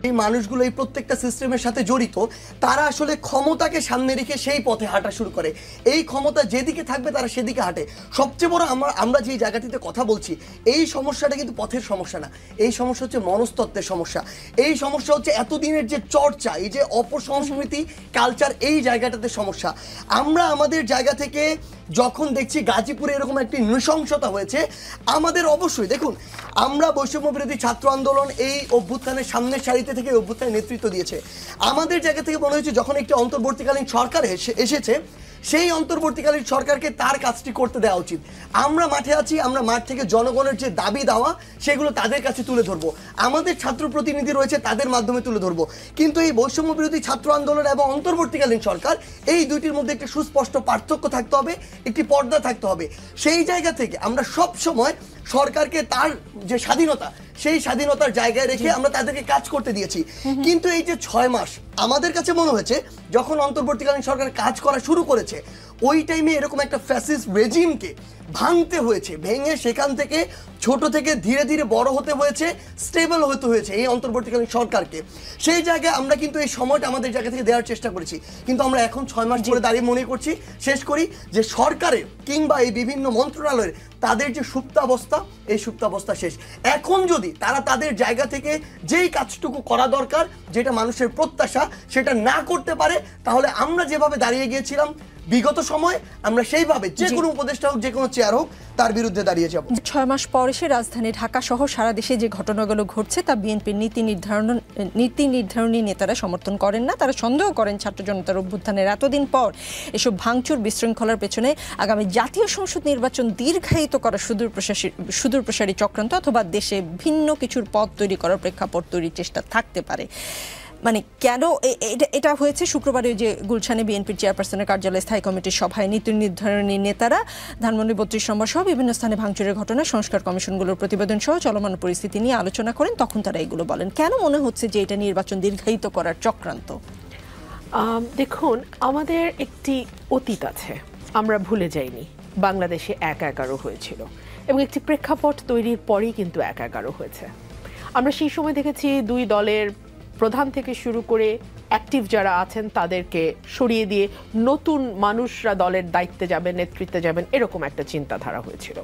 এই মানুষগুলো এই প্রত্যেকটা সিস্টেমের সাথে জড়িত, তারা আসলে ক্ষমতাকে সামনে রেখে সেই পথে হাঁটা শুরু করে। এই ক্ষমতা যেদিকে থাকবে তারা সেদিকে হাঁটে। সবচেয়ে বড় আমরা যে জায়গাটিতে কথা বলছি, এই সমস্যাটা কিন্তু পথের সমস্যা না, এই সমস্যা হচ্ছে মনস্তত্ত্বের সমস্যা। এই সমস্যা হচ্ছে এতদিনের যে চর্চা, এই যে অপসংস্কৃতি কালচার, এই জায়গাটাতে সমস্যা। আমরা আমাদের জায়গা থেকে যখন দেখছি গাজীপুরে এরকম একটি নৃশংসতা হয়েছে, আমাদের অবশ্যই দেখুন, আমরা বৈষম্য বিরোধী ছাত্র আন্দোলন এই অভ্যুত্থানের সামনের সারিতে থেকে অভ্যুত্থানের নেতৃত্ব দিয়েছে। আমাদের জায়গা থেকে মনে হয়েছে যখন একটি অন্তর্বর্তীকালীন সরকার এসেছে, সেই অন্তর্বর্তীকালীন সরকারকে তার কাজটি করতে দেওয়া উচিত। আমরা মাঠে আছি, আমরা মাঠ থেকে জনগণের যে দাবি দেওয়া সেগুলো তাদের কাছে তুলে ধরবো, আমাদের ছাত্র প্রতিনিধি রয়েছে তাদের মাধ্যমে তুলে ধরবো। কিন্তু এই বৈষম্য বিরোধী ছাত্র আন্দোলন এবং অন্তর্বর্তীকালীন সরকার, এই দুইটির মধ্যে একটি সুস্পষ্ট পার্থক্য থাকতে হবে, একটি পর্দা থাকতে হবে। সেই জায়গা থেকে আমরা সব সময় সরকারকে তার যে স্বাধীনতা, সেই স্বাধীনতার জায়গায় রেখে আমরা তাদেরকে কাজ করতে দিয়েছি। কিন্তু এই যে 6 মাস, আমাদের কাছে মনে হয়েছে যখন অন্তর্বর্তীকালীন সরকার কাজ করা শুরু করেছে, ওই টাইমে এরকম একটা ফ্যাসিস্ট রেজিমকে ভাঙতে হয়েছে, ভেঙে সেখান থেকে ছোট থেকে ধীরে ধীরে বড় হতে হয়েছে, স্টেবল হতে হয়েছে এই অন্তর্বর্তীকালীন সরকারকে। সেই জায়গায় আমরা কিন্তু এই সময়টা আমাদের জায়গা থেকে দেওয়ার চেষ্টা করেছি। কিন্তু আমরা এখন 6 মাস ধরে দাঁড়িয়ে মনে করছি, শেষ করি যে সরকারের কিংবা এই বিভিন্ন মন্ত্রণালয়ের তাদের যে সুপ্তাবস্থা, এই সুপ্তাবস্থা শেষ। এখন যদি তারা তাদের জায়গা থেকে যেই কাজটুকু করা দরকার, যেটা মানুষের প্রত্যাশা, সেটা না করতে পারে, তাহলে আমরা যেভাবে দাঁড়িয়ে গিয়েছিলাম বিগত সময়, আমরা সেইভাবে যে কোনো উপদেষ্টা হোক, যে কোনো চেয়ার হোক, তার বিরুদ্ধে দাঁড়িয়ে যাব। 6 মাস পর এসে রাজধানী ঢাকা সহ সারা দেশে যে ঘটনাগুলো ঘটছে তা বিএনপির নীতি নির্ধারণী নেতারা সমর্থন করেন না। তারা সন্দেহ করেন ছাত্র জনতার অভ্যুত্থানের এতদিন পর এসব ভাঙচুর বিশৃঙ্খলার পেছনে আগামী জাতীয় সংসদ নির্বাচন দীর্ঘায়িত করা সুদূরপ্রসারী চক্রান্ত অথবা দেশে ভিন্ন কিছুর পথ তৈরি করার প্রেক্ষাপট তৈরির চেষ্টা থাকতে পারে। মানে কেন এটা হয়েছে? শুক্রবারে যে গুলশানে বিএনপির চেয়ারপারসনের কার্যালয়ে স্থায়ী কমিটির সভায় নীতি নির্ধারণী নেতারা ধানমন্ডি 32 নম্বর সহ বিভিন্ন স্থানে ভাঙচুরের ঘটনা, সংস্কার কমিশনগুলোর প্রতিবেদন সহ চলমান পরিস্থিতি নিয়ে আলোচনা করেন। তখন তারা এগুলো বলেন। কেন মনে হচ্ছে যে এটা নির্বাচন দীর্ঘায়িত করার চক্রান্ত? দেখুন, আমাদের একটি অতীত আছে, আমরা ভুলে যাইনি। বাংলাদেশে 1-11 হয়েছিল এবং একটি প্রেক্ষাপট তৈরির পরেই কিন্তু 1-11 হয়েছে। আমরা সেই সময় দেখেছি দুই দলের প্রধান থেকে শুরু করে অ্যাক্টিভ যারা আছেন তাদেরকে সরিয়ে দিয়ে নতুন মানুষরা দলের দায়িত্বে যাবেন, নেতৃত্বে যাবেন, এরকম একটা চিন্তাধারা হয়েছিল।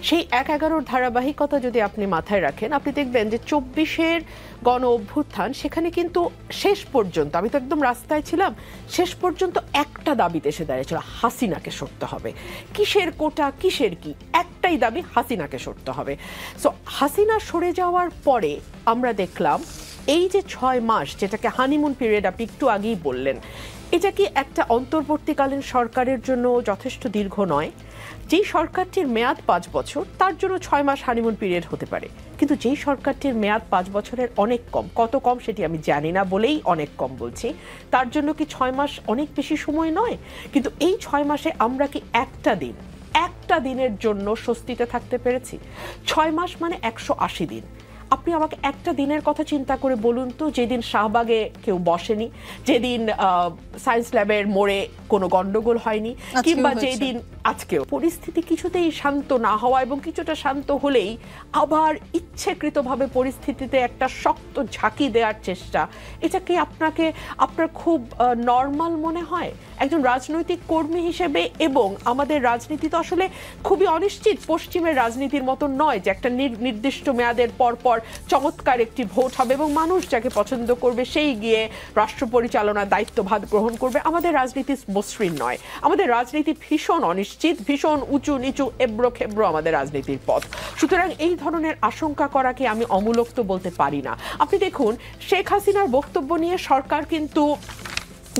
সেই 1-11 ধারাবাহিকতা যদি আপনি মাথায় রাখেন, আপনি দেখবেন যে 24-এর গণ অভ্যুত্থান, সেখানে কিন্তু শেষ পর্যন্ত, আমি তো একদম রাস্তায় ছিলাম, শেষ পর্যন্ত একটা দাবিতে এসে দাঁড়িয়েছিল, হাসিনাকে সরতে হবে। কিসের কোটা, কিসের কি, একটাই দাবি, হাসিনাকে সরতে হবে। সো হাসিনা সরে যাওয়ার পরে আমরা দেখলাম এই যে 6 মাস, যেটাকে হানিমুন পিরিয়ড আপনি একটু আগেই বললেন, এটা কি একটা অন্তর্বর্তীকালীন সরকারের জন্য যথেষ্ট দীর্ঘ নয়? যেই সরকারটির মেয়াদ 5 বছর, তার জন্য 6 মাস হানিমুন পিরিয়ড হতে পারে, কিন্তু যেই সরকারটির মেয়াদ 5 বছরের অনেক কম, কত কম সেটি আমি জানি না বলেই অনেক কম বলছি, তার জন্য কি 6 মাস অনেক বেশি সময় নয়? কিন্তু এই 6 মাসে আমরা কি একটা দিনের জন্য স্বস্তিতে থাকতে পেরেছি? 6 মাস মানে 180 দিন। আপনি আমাকে একটা দিনের কথা চিন্তা করে বলুন তো, যেদিন শাহবাগে কেউ বসেনি, যেদিন সায়েন্স ল্যাবের মোড়ে কোনো গন্ডগোল হয়নি, কিংবা যেদিন আজকেও পরিস্থিতি কিছুতেই শান্ত না হওয়া এবং কিছুটা শান্ত হলেই আবার ইচ্ছেকৃতভাবে পরিস্থিতিতে একটা শক্ত ঝাঁকি দেওয়ার চেষ্টা, এটা কি আপনার খুব নর্মাল মনে হয় একজন রাজনৈতিক কর্মী হিসেবে? এবং আমাদের রাজনীতি তো আসলে খুবই অনিশ্চিত, পশ্চিমের রাজনীতির মতো নয় যে একটা নির্দিষ্ট মেয়াদের পর চমৎকার একটি ভোট হবে এবং মানুষ যাকে পছন্দ করবে সেই গিয়ে রাষ্ট্র পরিচালনার দায়িত্বভার গ্রহণ করবে। আমাদের রাজনীতি মসৃণ নয়, আমাদের রাজনীতি ভীষণ অনিশ্চিত, ভীষণ উঁচু নিচু, এবড়ো খেবড়ো আমাদের রাজনীতির পথ। সুতরাং এই ধরনের আশঙ্কা করাকে আমি অমূলক তো বলতে পারি না। আপনি দেখুন, শেখ হাসিনার বক্তব্য নিয়ে সরকার কিন্তু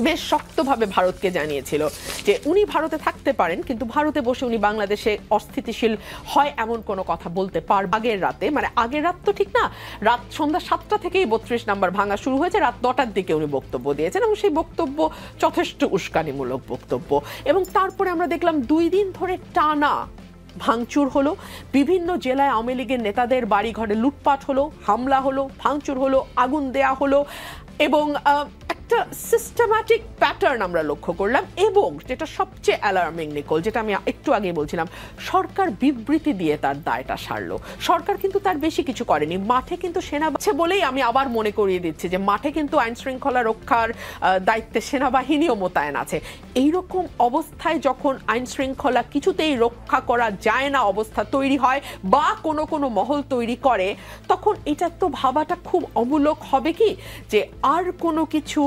বেশ শক্তভাবে ভারতকে জানিয়েছিল যে উনি ভারতে থাকতে পারেন, কিন্তু ভারতে বসে উনি বাংলাদেশে অস্থিতিশীল হয় এমন কোনো কথা বলতে পারবেন। আগের রাতে, মানে আগের রাত তো ঠিক না, রাত সন্ধ্যা 7টা থেকেই 32 নম্বর ভাঙা শুরু হয়েছে, রাত 9টার দিকে উনি বক্তব্য দিয়েছেন এবং সেই বক্তব্য যথেষ্ট উস্কানিমূলক বক্তব্য। এবং তারপরে আমরা দেখলাম 2 দিন ধরে টানা ভাঙচুর হলো, বিভিন্ন জেলায় আওয়ামী লীগের নেতাদের বাড়িঘরে লুটপাট হলো, হামলা হলো, ভাঙচুর হলো, আগুন দেয়া হলো এবং একটা সিস্টেম্যাটিক প্যাটার্ন আমরা লক্ষ্য করলাম। এবং যেটা সবচেয়ে অ্যালার্মিং নিকোল, যেটা আমি একটু আগে বলছিলাম, সরকার বিবৃতি দিয়ে তার দায়টা সারলো। সরকার কিন্তু তার বেশি কিছু করেনি। মাঠে কিন্তু সেনা আছে বলেই আমি আবার মনে করিয়ে দিচ্ছি যে মাঠে কিন্তু আইন শৃঙ্খলা রক্ষার দায়িত্বে সেনাবাহিনীও মোতায়েন আছে। এইরকম অবস্থায় যখন আইন শৃঙ্খলা কিছুতেই রক্ষা করা যায় না অবস্থা তৈরি হয় বা কোনো কোনো মহল তৈরি করে, তখন এটা তো ভাবাটা খুব অমূলক হবে কি যে আর কোনো কিছু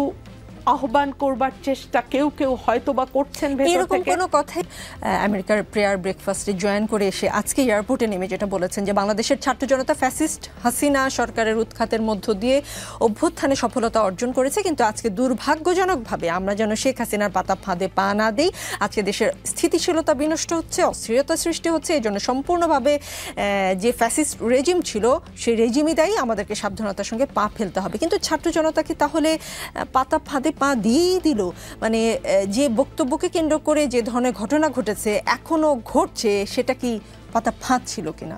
আহ্বান করবার চেষ্টা কেউ কেউ হয়তো বা করছেন ভেতর এরকম থেকে। কোনো কথাই আমেরিকার প্রেয়ার ব্রেকফাস্টে জয়েন করে এসে আজকে এয়ারপোর্টে নেমে যেটা বলেছেন যে বাংলাদেশের ছাত্র জনতা ফ্যাসিস্ট হাসিনা সরকারের উৎখাতের মধ্য দিয়ে অভ্যুত্থানে সফলতা অর্জন করেছে, কিন্তু আজকে দুর্ভাগ্যজনকভাবে আমরা যেন শেখ হাসিনার পাতা ফাঁদে পা না দিই। আজকে দেশের স্থিতিশীলতা বিনষ্ট হচ্ছে, অস্থিরতা সৃষ্টি হচ্ছে। এই জন্য সম্পূর্ণভাবে যে ফ্যাসিস্ট রেজিম ছিল সেই রেজিমই দায়ী, আমাদেরকে সাবধানতার সঙ্গে পা ফেলতে হবে। কিন্তু ছাত্র জনতা কি তাহলে পাতা ফাঁদে পা দিয়েই দিল? মানে যে বক্তব্যকে কেন্দ্র করে যে ধরনের ঘটনা ঘটেছে এখনো ঘটছে, সেটা কি পাতা ফাঁদ ছিল কিনা?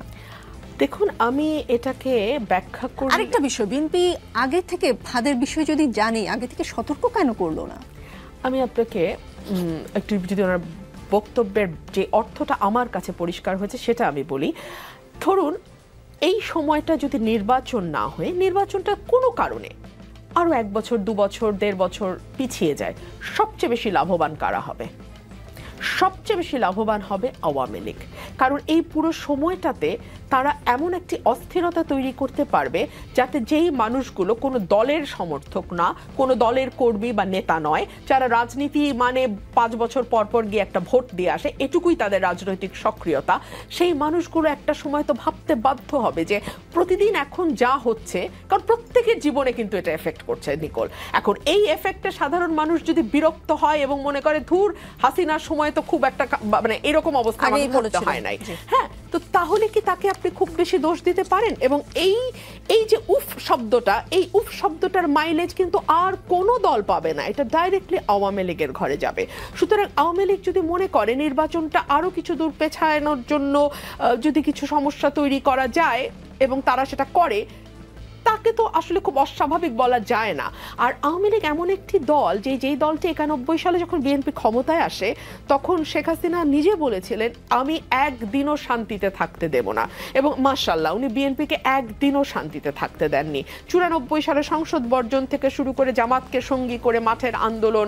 দেখুন, আমি এটাকে ব্যাখ্যা করি। আরেকটা বিষয়, বিএনপি আগে থেকে ফাঁদের বিষয় যদি জানি, আগে থেকে সতর্ক কেন করলো না? আমি আপনাকে একটু যদি ওনার বক্তব্যের যে অর্থটা আমার কাছে পরিষ্কার হয়েছে সেটা আমি বলি। ধরুন, এই সময়টা যদি নির্বাচন না হয়ে নির্বাচনটা কোনো কারণে আরো 1 বছর 2 বছর 1.5 বছর পিছিয়ে যায়, সবচেয়ে বেশি লাভবান কারা হবে? সবচেয়ে বেশি লাভবান হবে আওয়ামী লীগ। কারণ এই পুরো সময়টাতে তারা এমন একটি অস্থিরতা তৈরি করতে পারবে যাতে যেই মানুষগুলো কোনো দলের সমর্থক না, কোনো দলের কর্মী বা নেতা নয়, যারা রাজনীতি মানে 5 বছর পর পর গিয়ে একটা ভোট দিয়ে আসে, এটুকুই তাদের রাজনৈতিক সক্রিয়তা, সেই মানুষগুলো একটা সময় তো ভাবতে বাধ্য হবে যে প্রতিদিন এখন যা হচ্ছে, কারণ প্রত্যেকের জীবনে কিন্তু এটা এফেক্ট করছে নিকোল। এখন এই এফেক্টে সাধারণ মানুষ যদি বিরক্ত হয় এবং মনে করে ধুর হাসিনার সময় তো খুব একটা মানে এরকম অবস্থা করতে হয় নাই, হ্যাঁ, তো তাহলে কি তাকে আপনি খুব বেশি দোষ দিতে পারেন? এবং এই যে উফ শব্দটা, এই উফ শব্দটার মাইলেজ কিন্তু আর কোনো দল পাবে না, এটা ডাইরেক্টলি আওয়ামী লীগের ঘরে যাবে। সুতরাং আওয়ামী লীগ যদি মনে করে নির্বাচনটা আরো কিছু দূর পেছানোর জন্য যদি কিছু সমস্যা তৈরি করা যায় এবং তারা সেটা করে, তাকে তো আসলে খুব অস্বাভাবিক বলা যায় না। আর আওয়ামী লীগ এমন একটি দল যেই দলটি 91 সালে যখন বিএনপি ক্ষমতায় আসে তখন শেখ হাসিনা নিজে বলেছিলেন আমি একদিনও শান্তিতে থাকতে দেব না, এবং মাশাআল্লাহ উনি বিএনপিকে একদিনও শান্তিতে থাকতে দেননি। 94 সালে সংসদ বর্জন থেকে শুরু করে জামাতকে সঙ্গী করে মাঠের আন্দোলন,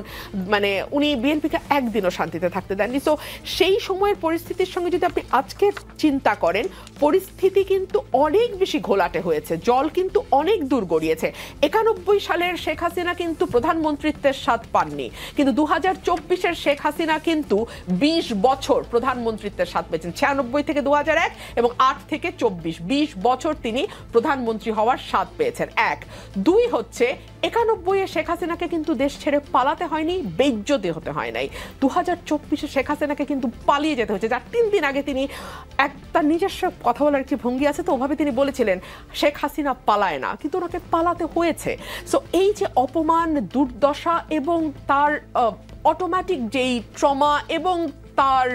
মানে উনি বিএনপিকে একদিনও শান্তিতে থাকতে দেননি। তো সেই সময়ের পরিস্থিতির সঙ্গে যদি আপনি আজকে চিন্তা করেন, পরিস্থিতি কিন্তু অনেক বেশি ঘোলাটে হয়েছে, জল কিন্তু অনেক দূর গড়িয়েছে। 91 সালের শেখ হাসিনা কিন্তু প্রধানমন্ত্রীত্বের স্বাদ পাননি, কিন্তু 2024-এর শেখ হাসিনা কিন্তু 20 বছর প্রধানমন্ত্রীত্বের স্বাদ পেয়েছেন। 96 থেকে 2001 এবং 8 থেকে 24, 20 বছর তিনি প্রধানমন্ত্রী হওয়ার স্বাদ পেয়েছেন। 1, 2 হচ্ছে 91-এ শেখ হাসিনাকে কিন্তু দেশ ছেড়ে পালাতে হয়নি, বেইজ্জতি হতে হয় নাই। 2024-এ শেখ হাসিনাকে কিন্তু পালিয়ে যেতে হয়েছে, যার 3 দিন আগে তিনি একটা নিজস্ব কথা বলার একটি ভঙ্গি আছে, তো ওভাবে তিনি বলেছিলেন শেখ হাসিনা পালায় না, কিন্তু ওনাকে পালাতে হয়েছে। সো এই যে অপমান, দুর্দশা এবং তার অটোমেটিক যেই ট্রমা এবং তার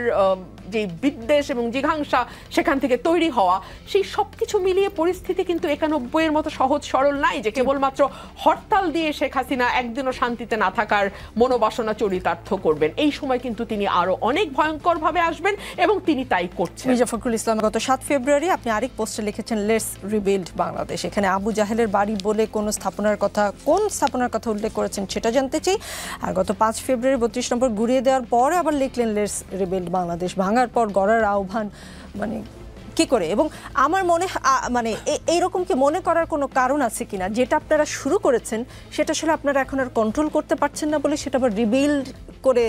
যে বিদ্বেষ এবং জিঘাংসা সেখান থেকে তৈরি হওয়া, সেই সব কিছু মিলিয়ে পরিস্থিতি কিন্তু 91-এর মতো সহজ সরল নাই যে কেবলমাত্র হরতাল দিয়ে শেখ হাসিনা একদিনও শান্তিতে না থাকার মনোবাসনা চরিতার্থ করবেন। এই সময় কিন্তু তিনি আরো অনেক ভয়ঙ্করভাবে আসবেন এবং তিনি তাই করছেন। মির্জা ফখরুল ইসলাম, গত 7 ফেব্রুয়ারি আপনি আরেক পোস্টে লিখেছেন লেটস রিবিল্ড বাংলাদেশ। এখানে আবু জাহেলের বাড়ি বলে কোন স্থাপনার কথা উল্লেখ করেছেন সেটা জানতে চাই। আর গত 5 ফেব্রুয়ারি 32 নম্বর ঘুরিয়ে দেওয়ার পরে আবার লিখলেন লেটস রিবিল্ড বাংলাদেশ। ভাঙার পর গড়ার আহ্বান, মানে কি করে? এবং আমার মনে মানে এইরকম কি মনে করার কোনো কারণ আছে কিনা যেটা আপনারা শুরু করেছেন সেটা আসলে আপনারা এখন আর কন্ট্রোল করতে পারছেন না বলে সেটা আবার রিবিল্ড করে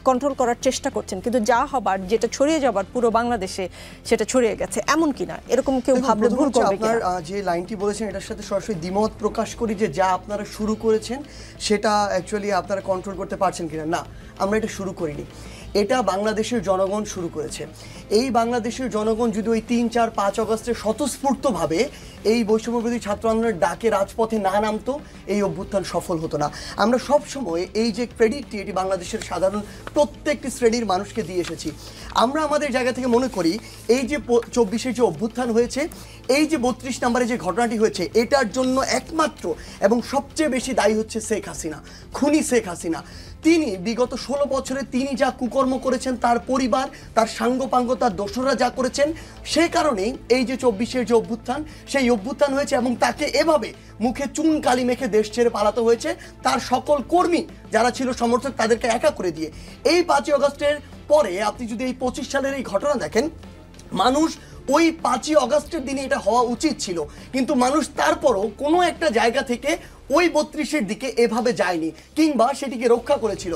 কন্ট্রোল করার চেষ্টা করছেন, কিন্তু যা হবার, যেটা ছড়িয়ে যাবার পুরো বাংলাদেশে সেটা ছড়িয়ে গেছে, এমন কিনা? এরকম কেউ ভাবলে ভুল করবে কিনা? আপনার যে লাইনটি বলেছেন এটার সাথে সরাসরি দ্বিমত প্রকাশ করি যে যা আপনারা শুরু করেছেন সেটা অ্যাকচুয়ালি আপনারা কন্ট্রোল করতে পারছেন কিনা। না, আমরা এটা শুরু করিনি। এটা বাংলাদেশের জনগণ শুরু করেছে। এই বাংলাদেশের জনগণ যদি ওই 3, 4, 5 অগস্টে স্বতঃস্ফূর্তভাবে এই বৈষম্যবিরোধী ছাত্র আন্দোলনের ডাকে রাজপথে না নামতো, এই অভ্যুত্থান সফল হতো না। আমরা সব সময় এই যে ক্রেডিটটি, এটি বাংলাদেশের সাধারণ প্রত্যেকটি শ্রেণীর মানুষকে দিয়ে এসেছি। আমরা আমাদের জায়গা থেকে মনে করি এই যে 24-এ যে অভ্যুত্থান হয়েছে, এই যে 32 নম্বরে যে ঘটনাটি হয়েছে, এটার জন্য একমাত্র এবং সবচেয়ে বেশি দায়ী হচ্ছে শেখ হাসিনা, খুনি শেখ হাসিনা। তিনি বিগত 16 বছরে তিনি যা কুকর্ম করেছেন, তার পরিবার, তার সাঙ্গপাঙ্গ, তার দোসররা যা করেছেন, সেই কারণেই এই যে 24-এর যে অভ্যুত্থান, সেই অভ্যুত্থান হয়েছে এবং তাকে এভাবে মুখে চুন কালি মেখে দেশ ছেড়ে পালাতে হয়েছে তার সকল কর্মী যারা ছিল সমর্থক, তাদেরকে একা করে দিয়ে। এই 5 অগস্টের পরে আপনি যদি এই 25 সালের এই ঘটনা দেখেন, মানুষ ওই 5 অগস্টের দিনে এটা হওয়া উচিত ছিল, কিন্তু মানুষ তারপরও কোনো একটা জায়গা থেকে ওই 32-এর দিকে এভাবে যায়নি কিংবা সেটিকে রক্ষা করেছিল।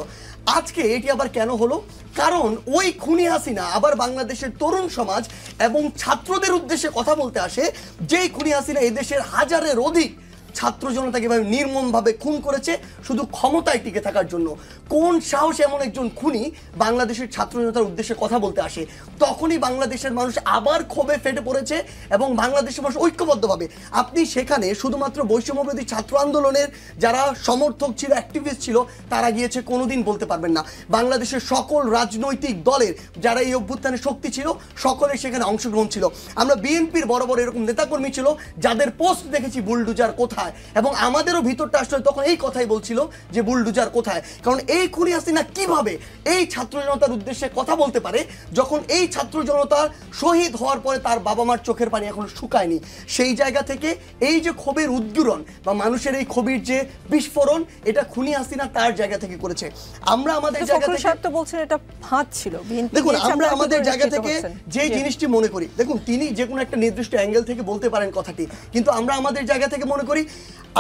আজকে এটি আবার কেন হলো? কারণ ওই খুনি হাসিনা আবার বাংলাদেশের তরুণ সমাজ এবং ছাত্রদের উদ্দেশ্যে কথা বলতে আসে, যেই খুনি হাসিনা এদেশের হাজারের অধিক ছাত্র জনতাকে এভাবে নির্মমভাবে খুন করেছে শুধু ক্ষমতায় টিকে থাকার জন্য। কোন সাহস এমন একজন খুনি বাংলাদেশের ছাত্র জনতার উদ্দেশ্যে কথা বলতে আসে? তখনই বাংলাদেশের মানুষ আবার ক্ষোভে ফেটে পড়েছে এবং বাংলাদেশের মানুষ ঐক্যবদ্ধভাবে, আপনি সেখানে শুধুমাত্র বৈষম্যবিরোধী ছাত্র আন্দোলনের যারা সমর্থক ছিল, অ্যাক্টিভিস্ট ছিল, তারা গিয়েছে কোনোদিন বলতে পারবেন না। বাংলাদেশের সকল রাজনৈতিক দলের যারা এই অভ্যুত্থানে শক্তি ছিল, সকলে সেখানে অংশগ্রহণ ছিল। আমরা বিএনপির বড় বড় এরকম নেতাকর্মী ছিল যাদের পোস্ট দেখেছি বুলডোজার কোথায়, এবং আমাদেরও ভিতরটা আসলে তখন এই কথাই বলছিল যে বুলডোজার কোথায়। কারণ এই খুনি হাসিনা কিভাবে এই ছাত্র জনতার উদ্দেশ্যে কথা বলতে পারে যখন এই ছাত্র জনতার শহীদ হওয়ার পরে তার বাবা মার চোখের পানি এখনো শুকায়নি? সেই জায়গা থেকে এই যে ক্ষোভের উদ্গীরণ বা মানুষের এই ক্ষোভের যে বিস্ফোরণ, এটা খুনি হাসিনা তার জায়গা থেকে করেছে। আমরা আমাদের জায়গা থেকে বলছেন এটা ফাঁদ ছিল। দেখুন, আমরা আমাদের জায়গা থেকে যে জিনিসটি মনে করি, দেখুন তিনি যে কোনো একটা নির্দিষ্ট অ্যাঙ্গেল থেকে বলতে পারেন কথাটি, কিন্তু আমরা আমাদের জায়গা থেকে মনে করি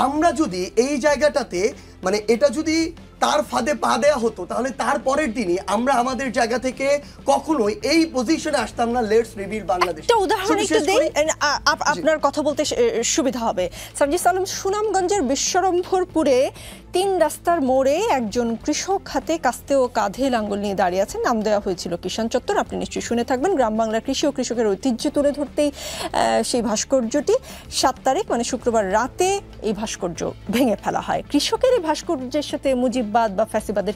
আমরা যদি এই জায়গাটাতে মানে এটা যদি তার ফাঁদে পা দেওয়া হতো, তাহলে তারপরের দিনই আমরা আমাদের জায়গা থেকে কখনোই এই পজিশনে আসতাম না। Let's rebuild Bangladesh. একটা উদাহরণ একটু দেই, আপনার কথা বলতে সুবিধা হবে। সার্জিস আলম, সুনামগঞ্জের বিশ্বরম্ভরপুরে 3 রাস্তার মোড়ে একজন কৃষক হাতে কাস্তে ও কাঁধে লাঙ্গল নিয়ে দাঁড়িয়ে আছেন। নাম দেওয়া হয়েছিল কিষাণ চত্বর, আপনি নিশ্চয়ই শুনে থাকবেন। গ্রাম বাংলার কৃষি ও কৃষকের ঐতিহ্য তুলে ধরতেই সেই ভাস্কর্যটি 7 তারিখ মানে শুক্রবার রাতে এই ভাস্কর্য ভেঙে ফেলা হয়। কৃষকের এই ভাস্কর্যের সাথে মুজিববাদ বা ফ্যাসিবাদের